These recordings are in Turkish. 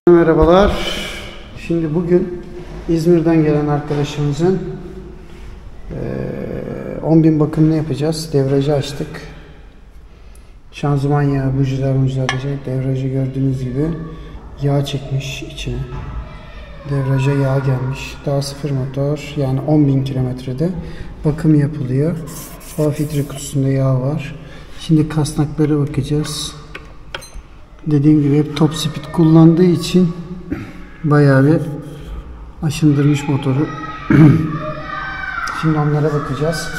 Merhabalar. Şimdi bugün İzmir'den gelen arkadaşımızın 10.000 bakımını yapacağız. Devreci açtık. Şanzıman yağı, bujiler açacak. Devreci gördüğünüz gibi yağ çekmiş içine. Devraja yağ gelmiş. Daha sıfır motor, yani 10.000 kilometrede bakım yapılıyor. Hava filtre kutusunda yağ var. Şimdi kasnaklara bakacağız. Dediğim gibi hep top speed kullandığı için bayağı bir aşındırmış motoru. Şimdi onlara bakacağız.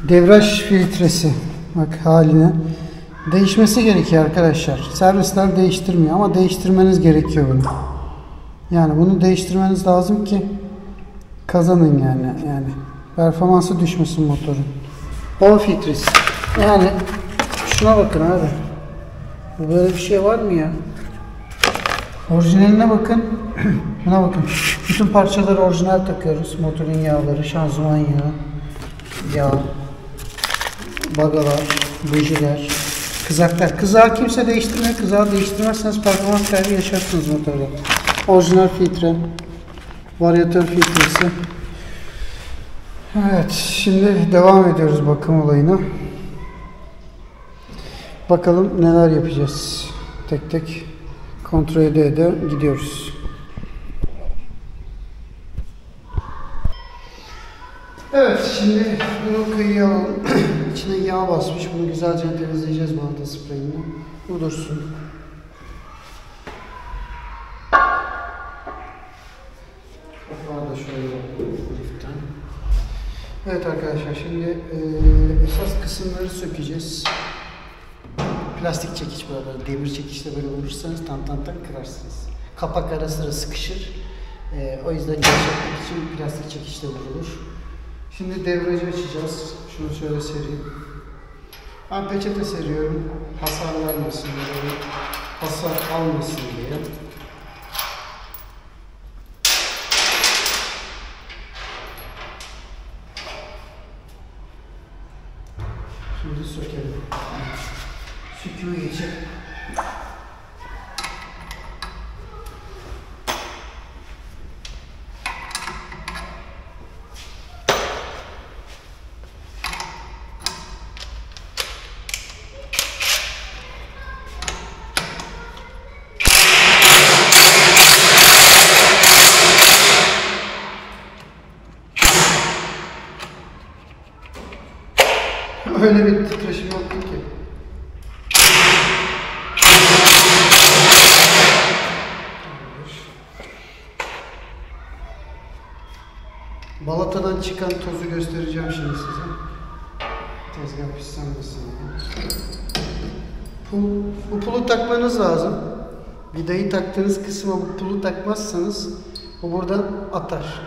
Devraj filtresi bak haline. Değişmesi gerekiyor arkadaşlar. Servisler değiştirmiyor ama değiştirmeniz gerekiyor bunu. Yani bunu değiştirmeniz lazım ki kazanın yani performansı düşmesin motorun. Hava filtresi. Yani şuna bakın abi. Bu böyle bir şey var mı ya? Orijinaline bakın. Buna bakın. Bütün parçaları orijinal takıyoruz. Motorun yağları, şanzıman yağı, yağ, bagalar, bujiler, kızaklar. Kızağı kimse değiştirmiyor. Kızağı değiştirmezseniz performans kaybı yaşarsınız motorda. Orijinal filtre, varyatör filtresi. Evet, şimdi devam ediyoruz bakım olayına. Bakalım neler yapacağız. Tek tek kontrol ede gidiyoruz. Evet, şimdi bunu kıyıya alalım. İçine yağ basmış. Bunu güzelce temizleyeceğiz balata spreyini. Bu dursun. Kapağı da şöyle liften. Evet arkadaşlar, şimdi esas kısımları sökeceğiz. Plastik çekiç böyle, demir çekiçle böyle vurursanız tan kırarsınız. Kapak arasına sıkışır. O yüzden gevşetmek için plastik çekiçle vurulur. Şimdi devreci açacağız. Şunu şöyle sereyim. Ben peçete seriyorum. Hasar vermesin diye, hasar almasın diye. Şimdi sökelim. Söküme geçelim. Öyle bir titreşim yoktu ki. Balatadan çıkan tozu göstereceğim şimdi size. Tezgah pislenmesin diye. Bu pulu takmanız lazım. Vidayı taktığınız kısma bu pulu takmazsanız o buradan atar.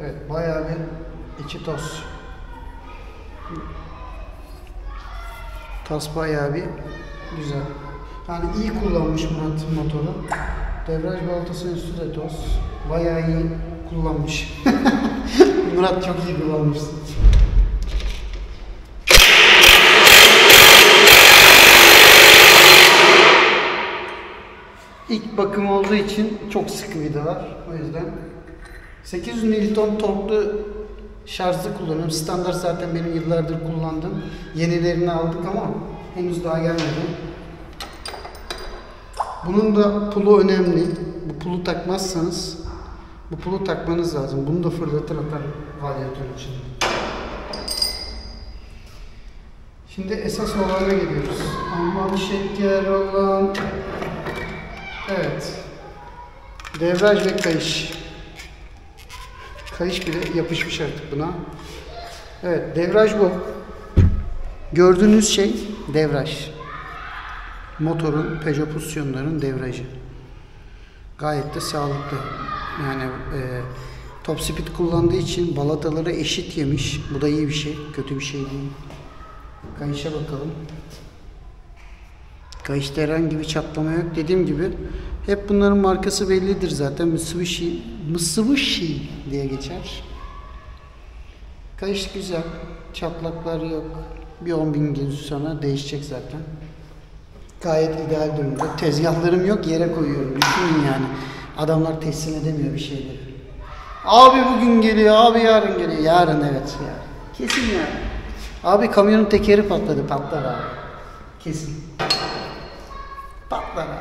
Evet, bayağı bir içi toz. Tas bayağı bir güzel. Yani iyi kullanmış Murat motoru. Devraj baltasının üstü de toz. Bayağı iyi kullanmış. Murat çok iyi kullanmışsın. İlk bakım olduğu için çok sıkı vidalar. O yüzden 800 Newton torklu şarjlı kullanıyorum. Standart zaten benim yıllardır kullandığım. Yenilerini aldık ama henüz daha gelmedi. Bunun da pulu önemli. Bu pulu takmazsanız, bu pulu takmanız lazım. Bunu da fırlatır atar varyatör için. Şimdi esas olana geliyoruz. Aman şeker olan. Evet. Devraj ve kayış. Kayış bile yapışmış artık buna. Evet, devraj bu. Gördüğünüz şey devraj. Motorun, Peugeot pozisyonların devrajı. Gayet de sağlıklı. Yani top speed kullandığı için balataları eşit yemiş. Bu da iyi bir şey, kötü bir şey değil. Kayışa bakalım. Kayışta herhangi bir çatlama yok. Dediğim gibi hep bunların markası bellidir zaten. Mitsubishi diye geçer. Kayış güzel. Çatlaklar yok. Bir 10.000 gün sonra değişecek zaten. Gayet ideal durumda. Tezgahlarım yok, yere koyuyorum. Düşünün yani. Adamlar teslim edemiyor bir şeyleri. Abi bugün geliyor, abi yarın geliyor. Yarın evet ya. Kesin yani. Abi kamyonun tekeri patladı. Patlar abi. Kesin. Patlar abi.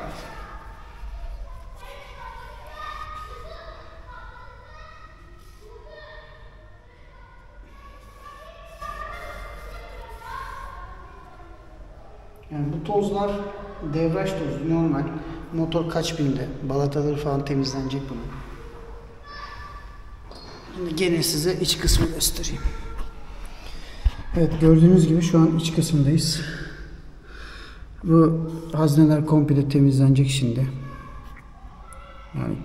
Yani bu tozlar devraj tozu normal. Motor kaç binde. Balataları falan temizlenecek bunun. Şimdi gene size iç kısmı göstereyim. Evet, gördüğünüz gibi şu an iç kısımdayız. Bu hazneler komple temizlenecek şimdi. Yani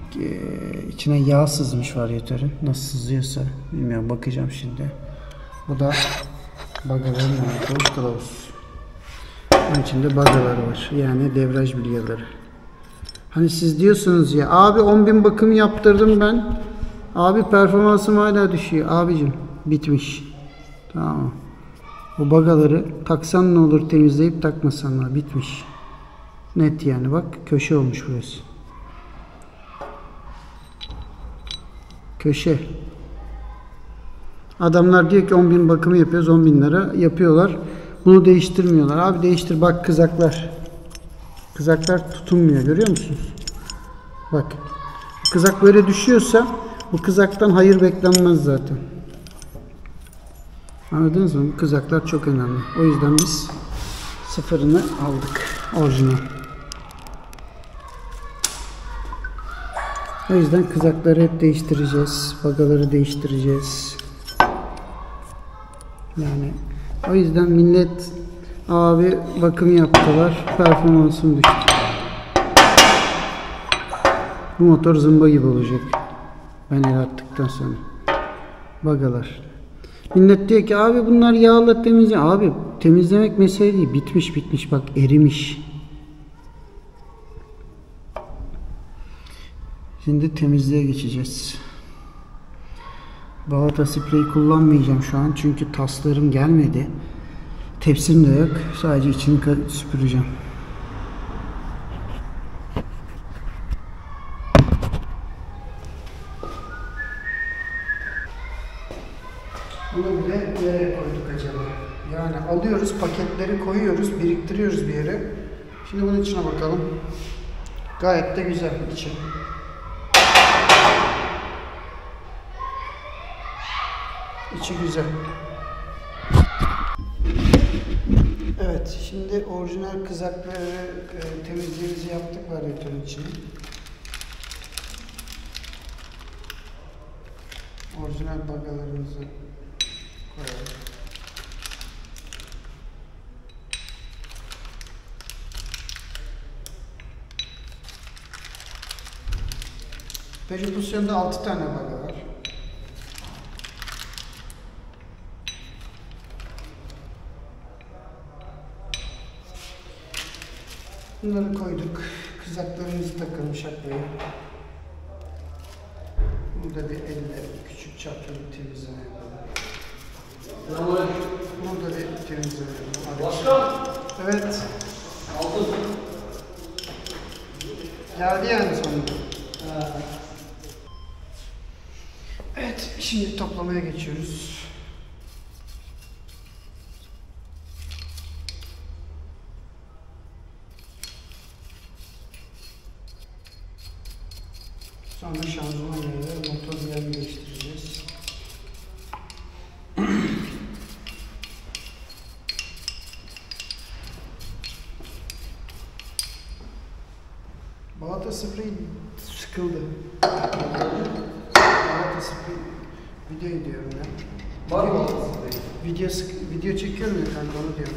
içine yağ sızmış varyatörün. Nasıl sızıyorsa bilmiyorum, bakacağım şimdi. Bu da bagaların boş kılavuz. Bunun içinde bagalar var. Yani devraj bilyaları. Hani siz diyorsunuz ya abi 10.000 bakım yaptırdım ben. Abi performansım hala düşüyor. Abicim bitmiş. Tamam. O bagaları taksan ne olur, temizleyip takmasan ne olur, bitmiş. Net yani, bak köşe olmuş burası. Köşe. Adamlar diyor ki 10.000 bakımı yapıyoruz, 10.000 lira yapıyorlar. Bunu değiştirmiyorlar. Abi değiştir, bak kızaklar. Kızaklar tutunmuyor, görüyor musunuz? Bak. Kızak böyle düşüyorsa bu kızaktan hayır beklenmez zaten. Anladınız mı? Bu kızaklar çok önemli. O yüzden biz sıfırını aldık. Orijinal. O yüzden kızakları hep değiştireceğiz. Bagaları değiştireceğiz. Yani o yüzden millet abi bakım yaptılar, performansım düştü. Bu motor zımba gibi olacak ben el attıktan sonra. Bagalar. Millet diyor ki abi bunlar yağla temizle. Abi temizlemek mesele değil. Bitmiş bak, erimiş. Şimdi temizliğe geçeceğiz. Balata spreyi kullanmayacağım şu an çünkü taslarım gelmedi. Tepsim de yok. Sadece içini süpüreceğim. Bunu bile nereye koyduk acaba? Yani alıyoruz, paketleri koyuyoruz, biriktiriyoruz bir yere. Şimdi bunun içine bakalım. Gayet de güzel içi. İçi güzel. Evet, şimdi orijinal kızakları temizliğimizi yaptık varyatörün içine. Orijinal bagalarımızı koyalım. Peugeot pozisyonda 6 tane baga var. Bunları koyduk. Kızaklarımızı takalım şapkaya. Burada bir elle küçük çaplı bir temizleme yapalım. Burada bir temizleme yapalım. Başkan! Evet. Aldım. Geldi yani sonunda. Evet, şimdi toplamaya geçiyoruz. Sonra şanzıman yağıyla motor yerini değiştireceğiz. Balata spreyi sıkıldı. Balata spreyi video ediyorum ya. Var mı balata spreyi? Video çekiyorum ya kanka, onu diyorum.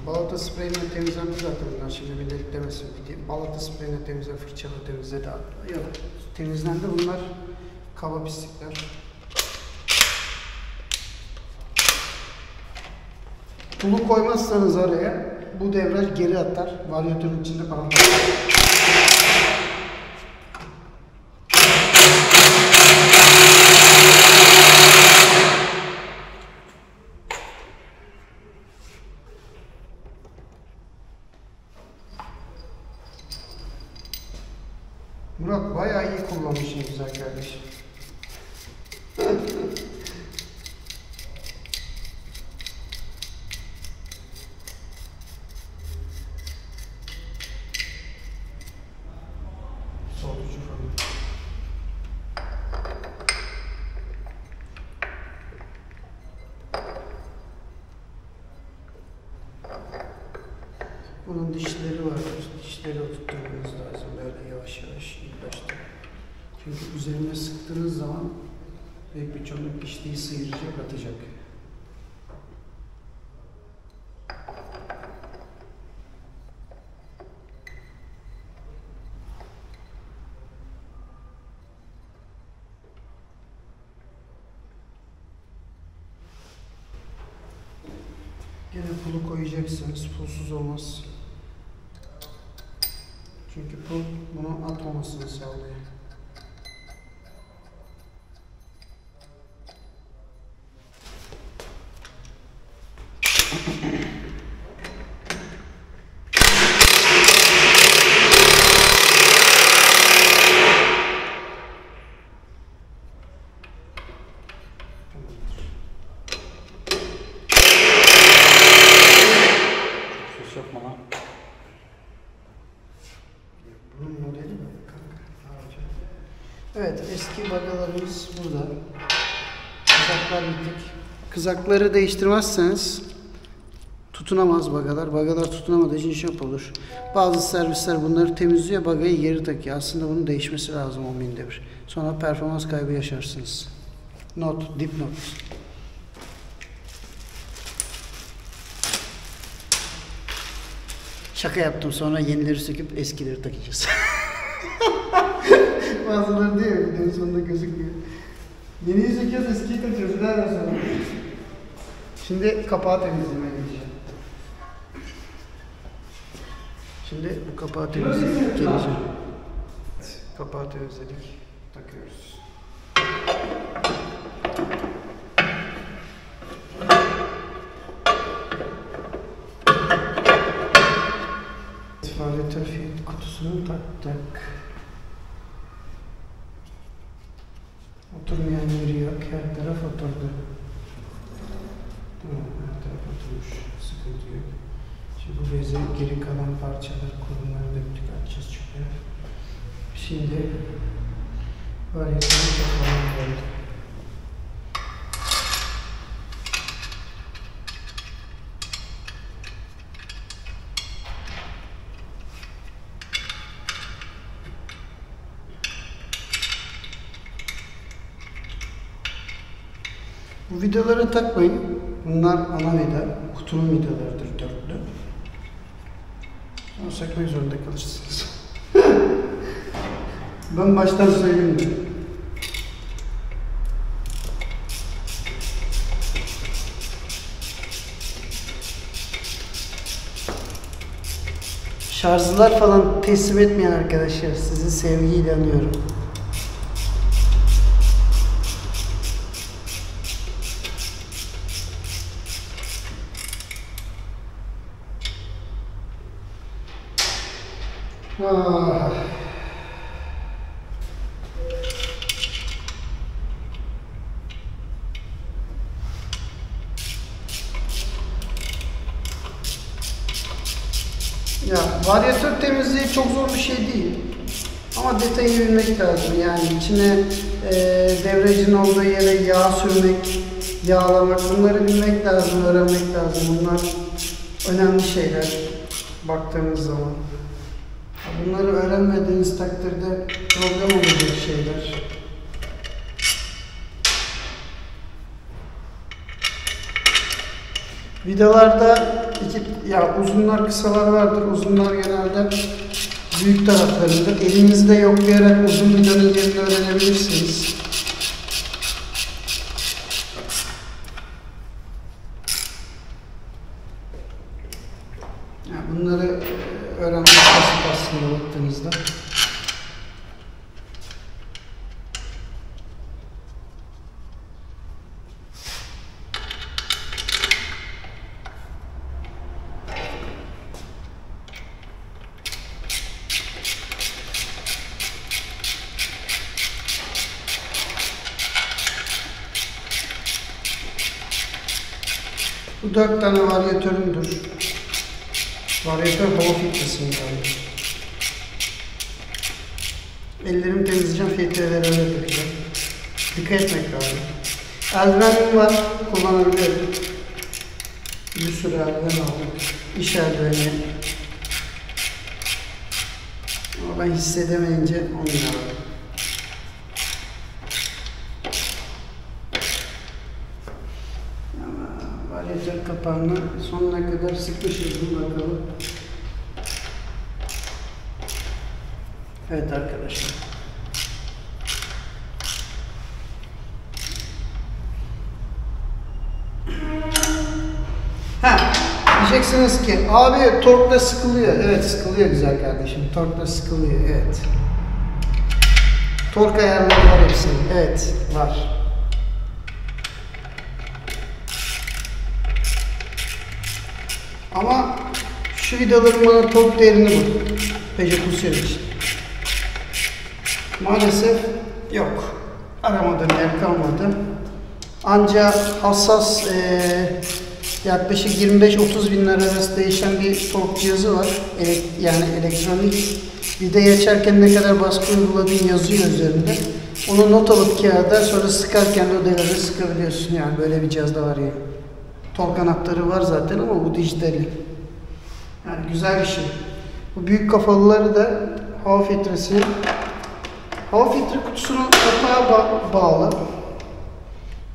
Balata spreyiyle temizlendi zaten bunlar, şimdi millet demesin. Balata spreyiyle temizle, fırçalı temizledi. Yok, temizlendi bunlar, kaba pislikler. Tulu koymazsanız araya bu devraj geri atar, varyatörün içinde paramparça. Murat bayağı iyi kullanmışsın güzel kardeşim. Soğutucu falan. Bunun dişleri var. Dişleri oturtturmanız lazım böyle yavaş yavaş ilk başta. Çünkü üzerine sıktığınız zaman büyük bir çoğunluk dişliği sıyıracak, atacak. Gene pulu koyacaksınız. Pulsuz olmaz. Çünkü pul bunu atmamasını sağlıyor. Ses yapma lan. Bunun modeli böyle kanka. Evet, eski bagalarımız burada. Kızaklar bittik. Kızakları değiştirmezseniz tutunamaz bagalar. Bagalar tutunamadığı için şop olur. Bazı servisler bunları temizliyor, bagayı geri takıyor. Aslında bunun değişmesi lazım 10.000'de bir. Sonra performans kaybı yaşarsınız. Not, dipnot. Şaka yaptım, sonra yenileri söküp eskileri takacağız. Bazıları diyor ya, videonun sonunda gözükmüyor. Yeniyi sökeceğiz, eskiyi takacağız. Nereden sonra? Şimdi kapağı temizlemeye gideceğim. Şimdi bu kapağı temizleyip geleceğim. Evet, kapağı temizledik. Takıyoruz. Radyatör filtre kutusunu taktık. Oturmayan yeri yok. Her taraf oturdu. Tamam, her taraf oturmuş. Sıkıntı yok. Şimdi bu beze geri kalan parçalar, kurumları döktük. Atacağız çöpe. Şimdi varyatörü kapağına koyduk. Bu vidalara takmayın. Bunlar ana vida. Kutunun vidalarıdır, dörtlü. Sonra sökmek zorunda kalırsınız. Ben baştan söyleyeyim de. Şarjlar falan teslim etmeyen arkadaşlar, sizi sevgiyle anıyorum. Ah. Ya varyatör temizliği çok zor bir şey değil. Ama detayı bilmek lazım. Yani içine devrecin olduğu yere yağ sürmek, yağlamak, bunları bilmek lazım, öğrenmek lazım. Bunlar önemli şeyler baktığımız zaman. Bunları öğrenmediğiniz takdirde problem olacak şeyler. Vidalarda uzunlar kısalar vardır. Uzunlar genelde büyük taraflarında. Elinizde yoklayarak uzun vidanın yerini öğrenebilirsiniz. Bunları öğrenmek basit aslında baktığınızda. Bu 4 tane varyatörümdür. Varyatör hava filtresini yani. Ellerimi temizleyeceğim, filtreleri öyle takacağım. Dikkat etmek lazım. Eldivenim var, kullanabiliyorum. Bir sürü eldiven aldım. İş eldiveni. Ama ben hissedemeyince onu aldım. Varyatör kapağını sonuna kadar sıkıştırdım bakalım. Evet arkadaşlar. Diyeceksiniz ki abi torkta sıkılıyor. Evet sıkılıyor güzel kardeşim. Torkta sıkılıyor. Evet. Tork ayarları var hepsinin. Evet var. Ama şu vidaların bana tork değerini bu. Peugeot Pusher için. Maalesef yok. Aramadığım yer kalmadı. Ancak hassas yaklaşık 25-30 bin lira arası değişen bir tork cihazı var. Yani elektronik. Vidayı açarken ne kadar baskı uyguladığın yazıyor üzerinde. Onu not alıp kağıda sonra sıkarken de o devreleri sıkabiliyorsun. Yani böyle bir cihaz da var yani. Tork anahtarı var zaten ama bu dijitali. Yani güzel bir şey. Bu büyük kafalıları da hava filtresi. Hava filtre kutusunun kapağı bağlı.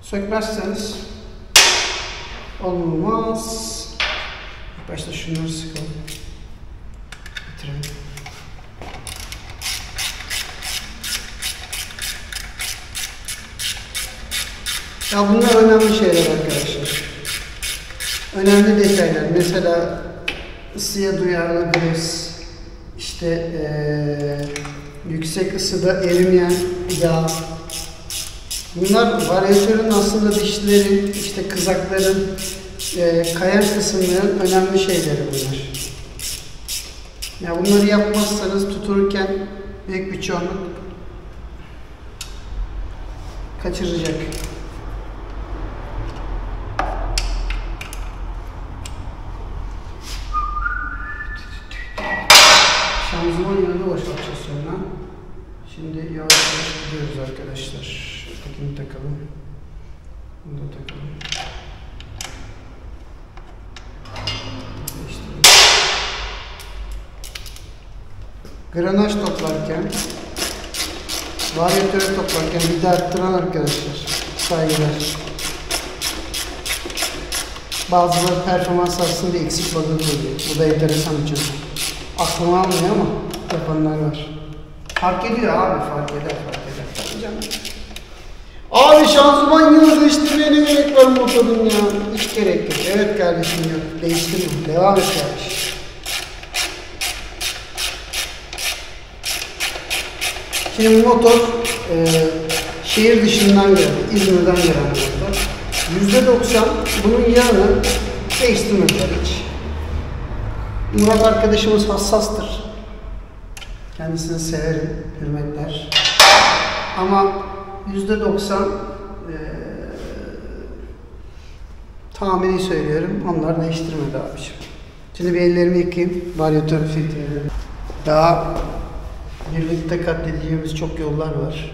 Sökmezseniz olmaz. Başta şunları sıkalım. Bitirelim. Ya bunlar önemli şeyler arkadaşlar. Önemli detaylar. Mesela ısıya duyarlı gres, işte yüksek ısıda erimeyen yağ. Bunlar varyatörün aslında dişleri, işte kızakların, kayan kısımların önemli şeyleri bunlar. Ya bunları yapmazsanız tutururken büyük bir çoğunluk kaçıracak. Şanzıman yönünü boşaltacağız sonra. Şimdi yavaş yavaş gidiyoruz arkadaşlar. Ötekini takalım. Bunu da takalım. Granaj toplarken, varyatörü toplarken vida arttıran arkadaşlar. Saygılar. Bazıları performans aslında eksik bagaj oluyor. Bu da enteresan bir çözüm. Aklım almıyor ama yapanlar var. Fark ediyor abi, fark eder. Canım. Abi şanzıman yılı değiştirmeye ne gerek var motorun ya? Hiç gerek yok. Evet kardeşim yok. Değiştirme. Devam et kardeşim. Şimdi bu motor şehir dışından geldi. İzmir'den gelen motor. %90 bunun yağını değiştirmediler hiç. Murat arkadaşımız hassastır. Kendisini severim, hürmetler. Ama %90 tahmini söylüyorum, onlar değiştirmedi abiciğim. Şimdi bir ellerimi yıkayayım, varyatör filtreleri. Daha birlikte kat edeceğimiz çok yollar var.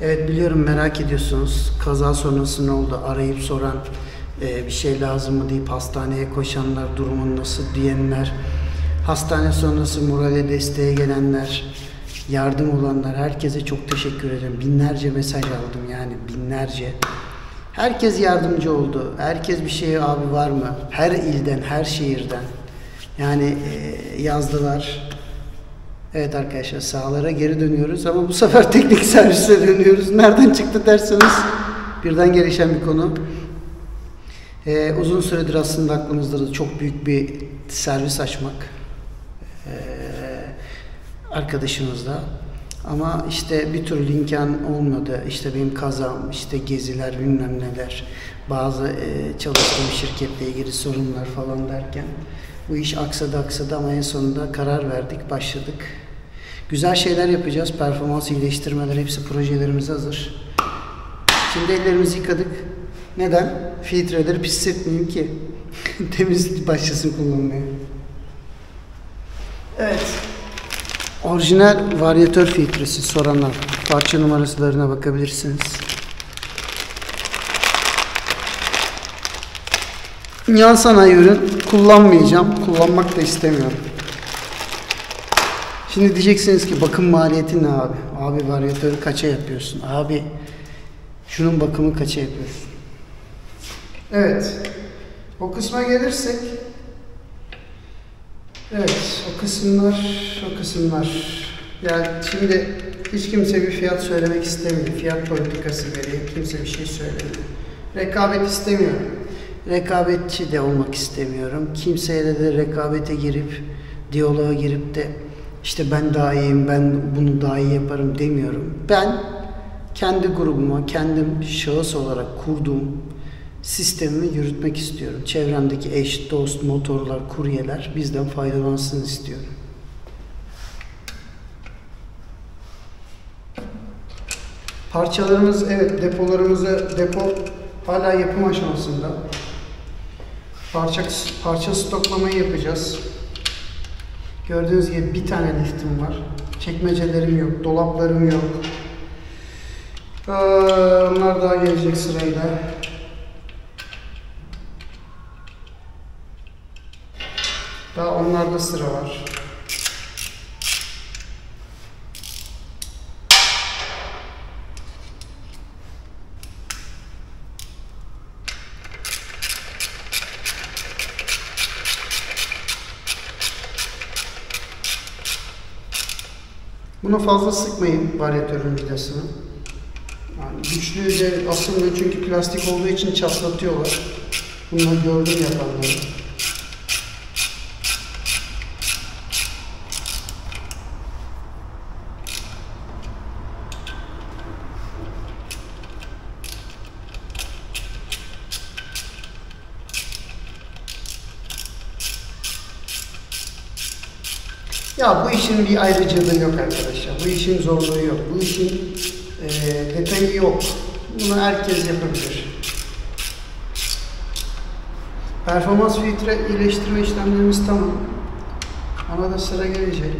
Evet biliyorum merak ediyorsunuz, kaza sonrası ne oldu arayıp soran, bir şey lazım mı deyip hastaneye koşanlar, durumun nasıl diyenler, hastane sonrası morale desteğe gelenler, yardım olanlar, herkese çok teşekkür ederim. Binlerce mesaj aldım yani binlerce. Herkes yardımcı oldu. Herkes bir şey abi var mı? Her ilden, her şehirden. Yani yazdılar. Evet arkadaşlar sahalara geri dönüyoruz ama bu sefer teknik servise dönüyoruz. Nereden çıktı derseniz birden gelişen bir konu. Uzun süredir aslında aklımızda da çok büyük bir servis açmak. Arkadaşımızla. Ama işte bir türlü imkan olmadı. İşte benim kazam, işte geziler, bilmem neler. Bazı çalıştığım şirketle ilgili sorunlar falan derken bu iş aksadı ama en sonunda karar verdik, başladık. Güzel şeyler yapacağız. Performans iyileştirmeler hepsi projelerimiz hazır. Şimdi ellerimizi yıkadık. Neden? filtreleri pis etmeyeyim ki temizlik başlasın kullanmaya. Evet. Orijinal varyatör filtresi soranlar parça numaralarına bakabilirsiniz. Yan sanayi ürün kullanmayacağım. Kullanmak da istemiyorum. Şimdi diyeceksiniz ki bakım maliyeti ne abi? Abi varyatörü kaça yapıyorsun? Abi şunun bakımı kaça yapıyorsun? Evet. O kısma gelirsek, evet o kısımlar. Yani şimdi hiç kimse bir fiyat söylemek istemiyor. Fiyat politikası gereği kimse bir şey söylemiyor. Rekabet istemiyorum. Rekabetçi de olmak istemiyorum. Kimseyle de rekabete girip, diyaloğa girip de işte ben daha iyiyim, ben bunu daha iyi yaparım demiyorum. Ben kendi grubuma, kendim şahıs olarak kurduğum sistemimi yürütmek istiyorum. Çevremdeki eş, dost, motorlar, kuryeler bizden faydalansın istiyorum. Parçalarımız, evet depo hala yapım aşamasında. Parça stoklamayı yapacağız. Gördüğünüz gibi bir tane liftim var. Çekmecelerim yok, dolaplarım yok. Onlar daha gelecek sırayla. Daha onlarda sıra var. Bunu fazla sıkmayın varyatörün vidasını. Yani güçlüce asılmıyor çünkü plastik olduğu için çatlatıyorlar. Bunları gördüm yapanları. Ya bu işin bir ayrıcalığı yok arkadaşlar. Bu işin zorluğu yok. Bu işin detayı yok. Bunu herkes yapabilir. Performans filtre iyileştirme işlemlerimiz tamam. Ona da sıra gelecek.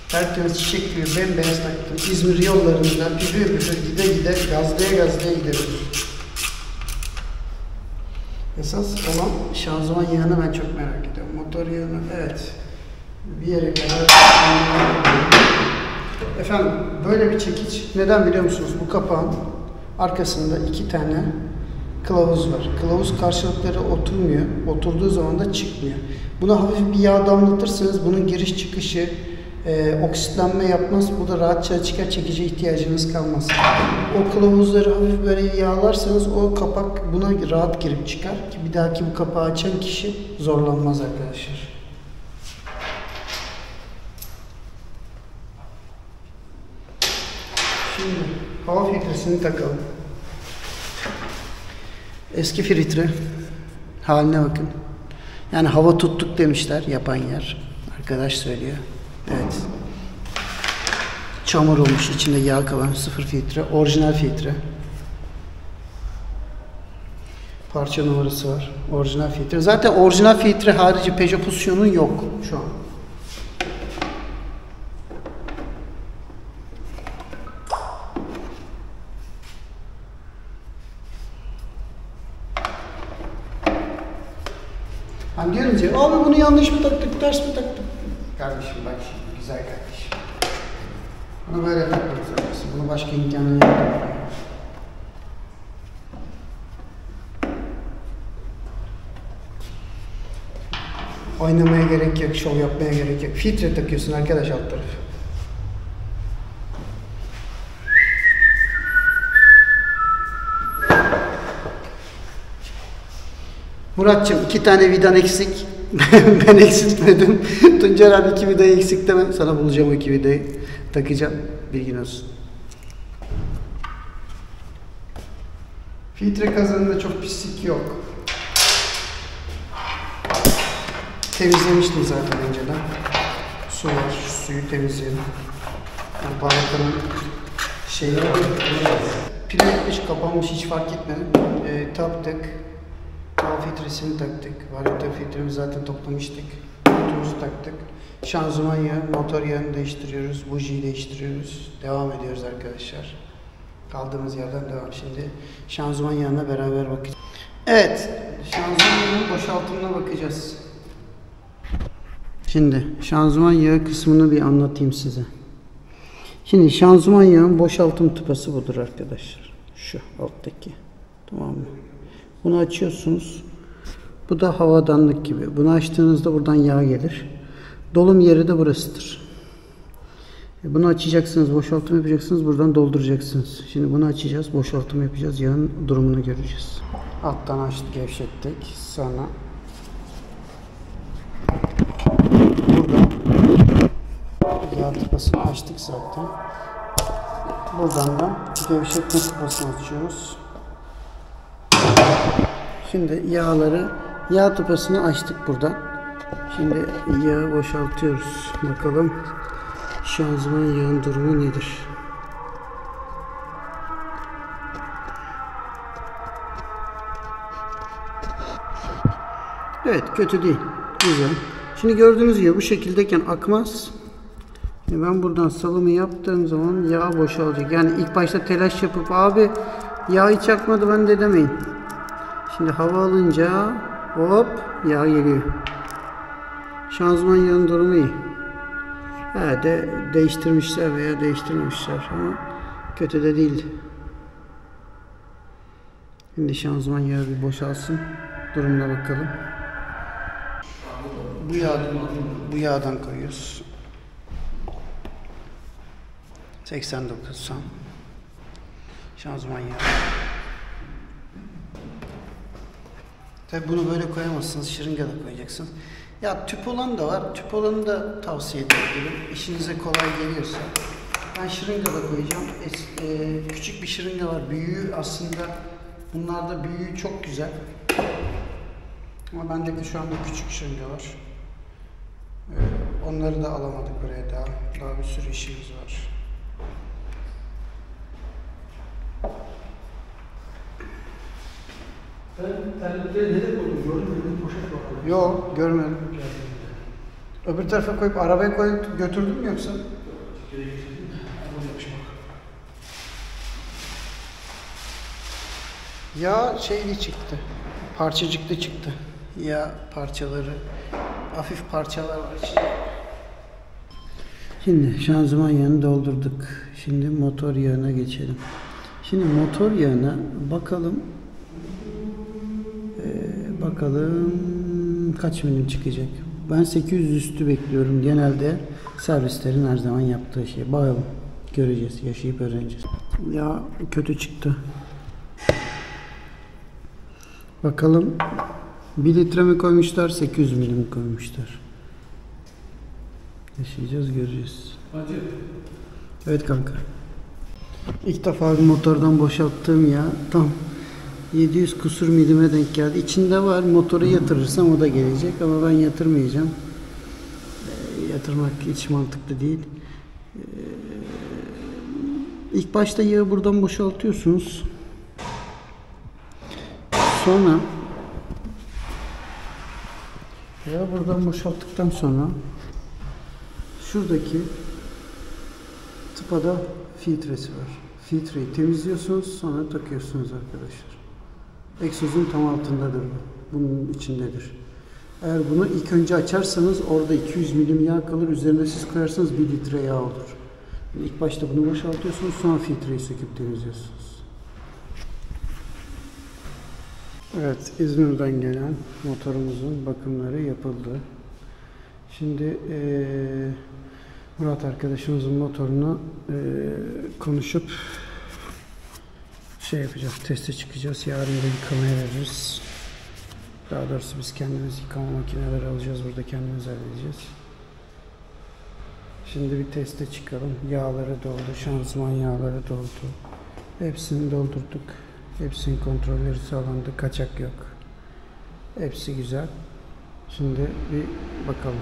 Tertemiz çiçek gibi bembeyaz taktım. İzmir yollarında püfür püfür gide gazlaya gidebilir. Esas olan şanzıman yağını ben çok merak ediyorum. Motor yağını, evet. Bir yere kadar. Efendim, böyle bir çekiç. Neden biliyor musunuz? Bu kapağın arkasında 2 tane kılavuz var. Kılavuz karşılıkları oturmuyor. Oturduğu zaman da çıkmıyor. Buna hafif bir yağ damlatırsanız bunun giriş çıkışı oksitlenme yapmaz. Bu da rahatça çıkar, çekici ihtiyacınız kalmaz. O kılavuzları hafif böyle yağlarsanız o kapak buna rahat girip çıkar ki bir dahaki bu kapağı açan kişi zorlanmaz arkadaşlar. Şimdi hava filtresini takalım. Eski filtre haline bakın. Yani hava tuttuk demişler yapan yer. Arkadaş söylüyor. Evet. Çamur olmuş, içinde yağ kalan, sıfır filtre, orijinal filtre. Parça numarası var. Orijinal filtre. Zaten orijinal filtre harici Peugeot pozisyonu yok şu an. Hani diyoruz ya, abi bunu yanlış mı taktık, ters mi taktık? Kardeşim bak şimdi, güzel kardeşim. Bunu böyle takmak zorundasın. Bunu başka imkanı yok. Oynamaya gerek yok, şov yapmaya gerek yok. Filtre takıyorsun arkadaş alt tarafı. Muratçım 2 tane vidan eksik. Ben eksiltmedim. Tuncer abi 2 vidayı eksik demem. Sana bulacağım o 2 vidayı. Takacağım. Bilgin olsun. Filtre kazanında çok pislik yok. Temizlemiştim zaten önceden. Su var. Suyu temizleyelim. Yani barakanın şeyi var. pil etmiş, kapanmış, hiç fark etmedi. Taktık. Hava filtresini taktık. Varyatör filtremizi zaten toplamıştık. Motorumuzu taktık. Şanzıman yağı, motor yağını değiştiriyoruz. Bujiyi değiştiriyoruz. Devam ediyoruz arkadaşlar. Kaldığımız yerden devam. Şimdi şanzıman yağına beraber bakacağız. Evet, şanzıman yağının boşaltımına bakacağız. Şimdi şanzıman yağı kısmını bir anlatayım size. Şimdi şanzıman yağın boşaltım tıpası budur arkadaşlar. Şu alttaki. Tamam mı? Bunu açıyorsunuz. Bu da havadanlık gibi. Bunu açtığınızda buradan yağ gelir. Dolum yeri de burasıdır. Bunu açacaksınız, boşaltım yapacaksınız, buradan dolduracaksınız. Şimdi bunu açacağız, boşaltım yapacağız, yağın durumunu göreceğiz. Alttan açtık, gevşettik. Sonra burada yağ tıpasını açtık zaten. Buradan da gevşetme tıpasını açıyoruz. Şimdi yağ tıpasını açtık buradan. Şimdi yağı boşaltıyoruz. Bakalım şanzıman yağın durumu nedir? Evet, kötü değil. Güzel. Şimdi gördüğünüz gibi bu şekildeyken akmaz. Şimdi ben buradan salımı yaptığım zaman yağ boşalacak. Yani ilk başta telaş yapıp abi yağ hiç akmadı ben de demeyin. Şimdi hava alınca hop yağ geliyor. Şanzıman yağın durumu iyi. De değiştirmişler veya değiştirmemişler ama kötü de değil. Şimdi şanzıman yağı bir boşalsın. Durumuna bakalım. Bu yağdan koyuyoruz. 89 son. Şanzıman yağı. Tabi bunu böyle koyamazsınız. Şırınga da koyacaksınız. Ya tüp olan da var. Tüp olanı da tavsiye ederim. İşinize kolay geliyorsa. Ben şırınga da koyacağım. Küçük bir şırınga var. Büyüğü aslında bunlarda büyüğü çok güzel. Ama bende de şu anda küçük şırınga var. Onları da alamadık buraya daha. Daha bir sürü işimiz var. Ben terlikleri nereye koydum? Gördün mü? Poşet var. Yok, görmedim. Öbür tarafa koyup arabaya koyup götürdün mü yoksa? Ya şeyli çıktı. Parçacıklı çıktı. Ya parçaları, hafif parçalar var içinde. Şimdi şanzıman yağını doldurduk. Şimdi motor yağına geçelim. Şimdi motor yağına bakalım. Bakalım kaç milim çıkacak. Ben 800 üstü bekliyorum. Genelde servislerin her zaman yaptığı şey. Bakalım. Göreceğiz. Yaşayıp öğreneceğiz. Ya kötü çıktı. Bakalım 1 litre mi koymuşlar, 800 milim mi koymuşlar? Yaşayacağız, göreceğiz. Hacı. Evet kanka. İlk defa bir motordan boşalttığım yağ tam 700 kusur milime denk geldi. İçinde var, motoru yatırırsam o da gelecek ama ben yatırmayacağım. Yatırmak hiç mantıklı değil. İlk başta yağı buradan boşaltıyorsunuz. Sonra yağı buradan boşalttıktan sonra şuradaki tıpada filtresi var. Filtreyi temizliyorsunuz, sonra takıyorsunuz arkadaşlar. Egzozun tam altındadır bu. Bunun içindedir. Eğer bunu ilk önce açarsanız orada 200 milim yağ kalır. Üzerine siz koyarsanız 1 litre yağ olur. İlk başta bunu boşaltıyorsunuz, sonra filtreyi söküp temizliyorsunuz. Evet, İzmir'den gelen motorumuzun bakımları yapıldı. Şimdi Murat arkadaşımızın motorunu konuşup şey yapacağız, teste çıkacağız. Yarın da yıkamaya veririz. Daha doğrusu biz kendimiz yıkama makineleri alacağız. Burada kendimiz halledeceğiz. Şimdi bir teste çıkalım. Yağları doldu, şanzıman yağları doldu. Hepsini doldurduk. Hepsinin kontrolleri sağlandı. Kaçak yok. Hepsi güzel. Şimdi bir bakalım.